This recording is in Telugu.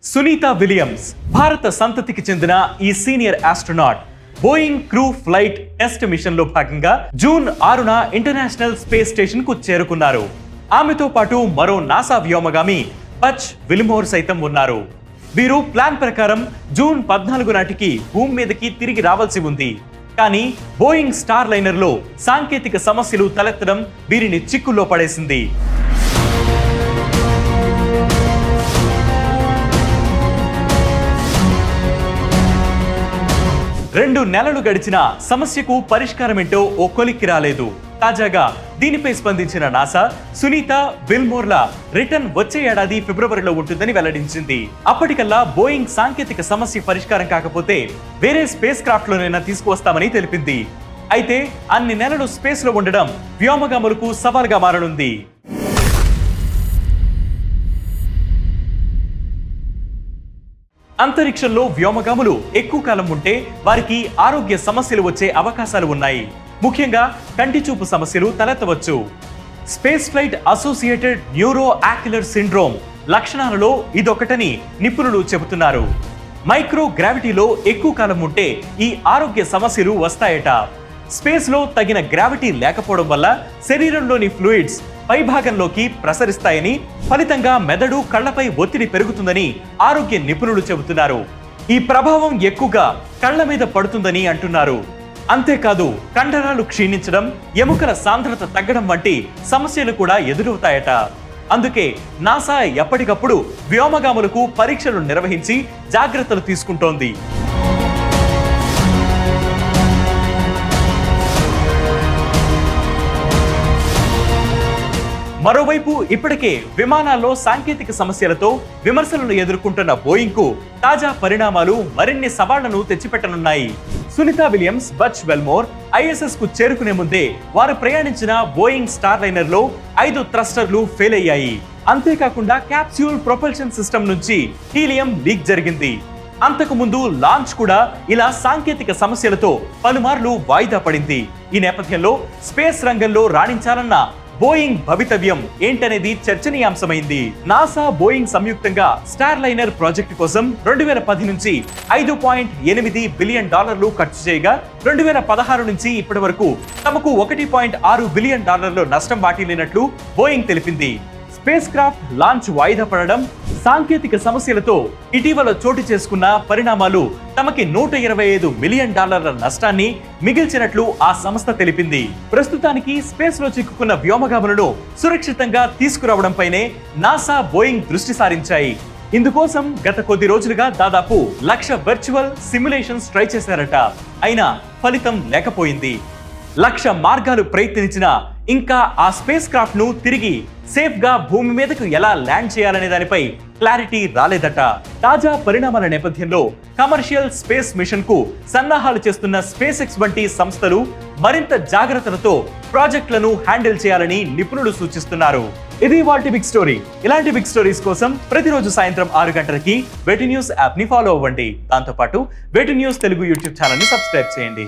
సునీతా విలియమ్స్ భారత సంతతికి చెందిన ఈ senior astronaut Boeing crew flight test mission లో భాగంగా జూన్ 6న ఇంటర్నేషనల్ స్పేస్ స్టేషన్ కు చేరుకున్నారు. ఆమెతో పాటు మరో నాసా వ్యోమగామి బచ్ విల్మోర్ సైతం ఉన్నారు. వీరు ప్లాన్ ప్రకారం జూన్ 14 నాటికి భూమి మీదకి తిరిగి రావాల్సి ఉంది. కానీ బోయింగ్ స్టార్ లైనర్ లో సాంకేతిక సమస్యలు తలెత్తడం వీరిని చిక్కుల్లో పడేసింది. రెండు నెలలు గడిచిన సమస్యకు పరిష్కారమేంటో ఓ కొలిక్కి రాలేదు. తాజాగా దీనిపై స్పందించిన నాసా సునీత విల్మోర్ల రిటర్న్ వచ్చే ఏడాది ఫిబ్రవరిలో ఉంటుందని వెల్లడించింది. అప్పటికల్లా బోయింగ్ సాంకేతిక సమస్య పరిష్కారం కాకపోతే వేరే స్పేస్ క్రాఫ్ట్ లోనైనా తీసుకువస్తామని తెలిపింది. అయితే అన్ని నెలలు స్పేస్ లో ఉండడం వ్యోమగాములకు సవాల్గా మారనుంది. అంతరిక్షంలో వ్యోమగాములు ఎక్కువ కాలం ఉంటే వారికి ఆరోగ్య సమస్యలు వచ్చే అవకాశాలు ఉన్నాయి. ముఖ్యంగా కంటి చూపు సమస్యలు తలెత్తవచ్చు. Space flight associated neuro ocular syndrome లక్షణాలలో ఇదొకటని నిపుణులు చెబుతున్నారు. మైక్రో గ్రావిటీలో ఎక్కువ కాలం ఉంటే ఈ ఆరోగ్య సమస్యలు వస్తాయట. స్పేస్ లో తగిన గ్రావిటీ లేకపోవడం వల్ల శరీరంలోని ఫ్లూయిడ్స్ పైభాగంలోకి ప్రసరిస్తాయని, ఫలితంగా మెదడు కళ్లపై ఒత్తిడి పెరుగుతుందని ఆరోగ్య నిపుణులు చెబుతున్నారు. ఈ ప్రభావం ఎక్కువగా కళ్ల మీద పడుతుందని అంటున్నారు. అంతేకాదు కండరాలు క్షీణించడం, ఎముకల సాంద్రత తగ్గడం వంటి సమస్యలు కూడా ఎదురవుతాయట. అందుకే నాసా ఎప్పటికప్పుడు వ్యోమగాములకు పరీక్షలు నిర్వహించి జాగ్రత్తలు తీసుకుంటోంది. మరోవైపు ఇప్పటికే విమానాల్లో సాంకేతిక సమస్యలతో విమర్శలను ఎదుర్కొంటున్న బోయింగ్ కు తాజా పరిణామాలు మరిన్ని సవాళ్లను తెచ్చిపెట్టనున్నాయి. Sunita Williams, Butch Wilmore ISS కు చేరుకునే ముందే వారు ప్రయాణించిన బోయింగ్ స్టార్ లైనర్ లో 5 థ్రస్టర్లు ఫెయిల్ అయ్యాయి. అంతేకాకుండా క్యాప్స్యూల్ ప్రొపల్షన్ సిస్టమ్ నుంచి హీలియం లీక్ జరిగింది. అంతకు ముందు లాంచ్ కూడా ఇలా సాంకేతిక సమస్యలతో పలుమార్లు వాయిదా పడింది. ఈ నేపథ్యంలో స్పేస్ రంగంలో రాణించాలన్న బోయింగ్ భవితవ్యం ఏంటనేది చర్చనీయాంశమైంది. నాసా, బోయింగ్ సంయుక్తంగా స్టార్ లైనర్ ప్రాజెక్టు కోసం 2010 నుంచి $5.8 బిలియన్ ఖర్చు చేయగా 2016 నుంచి ఇప్పటి వరకు తమకు $1.6 బిలియన్ నష్టం వాటిల్లినట్లు బోయింగ్ తెలిపింది. స్పేస్ క్రాఫ్ట్ లాంచ్ వాయిదా పడడం, సాంకేతిక సమస్యలతో ఇటీవల చోటు చేసుకున్న పరిణామాలు తమకి $125 మిలియన్ నష్టాన్ని మిగిల్చినట్లు ఆ సంస్థ తెలిపింది. ప్రస్తుతానికి స్పేస్ లో చిక్కుకున్న వ్యోమగాములను సురక్షితంగా తీసుకురావడంపైనే నాసా, బోయింగ్ దృష్టి సారించాయి. ఇందుకోసం గత కొద్ది రోజులుగా దాదాపు 1,00,000 వర్చువల్ సిమ్యులేషన్స్ ట్రై చేశారట. అయినా ఫలితం లేకపోయింది. 1,00,000 మార్గాలు ప్రయత్నించినా ఇంకా ఆ స్పేస్ క్రాఫ్ట్ ను తిరిగి సేఫ్ గా భూమి మీదకు ఎలా ల్యాండ్ చేయాలనే దానిపై క్లారిటీ రాలేదట. తాజా పరిణామాల నేపథ్యంలో కమర్షియల్ స్పేస్ మిషన్ కు సన్నాహాలు చేస్తున్న స్పేస్ ఎక్స్ వంటి సంస్థలు మరింత జాగ్రత్తలతో ప్రాజెక్టులను హ్యాండిల్ చేయాలని నిపుణులు సూచిస్తున్నారు. ఇది వాటి బిగ్ స్టోరీ. ఇలాంటి బిగ్ స్టోరీస్ కోసం ప్రతిరోజు సాయంత్రం 6 గంటలకి వేటి న్యూస్ యాప్ ని ఫాలో అవ్వండి. దాంతోపాటు వేటి న్యూస్ తెలుగు యూట్యూబ్ ఛానల్ ని సబ్స్క్రైబ్ చేయండి.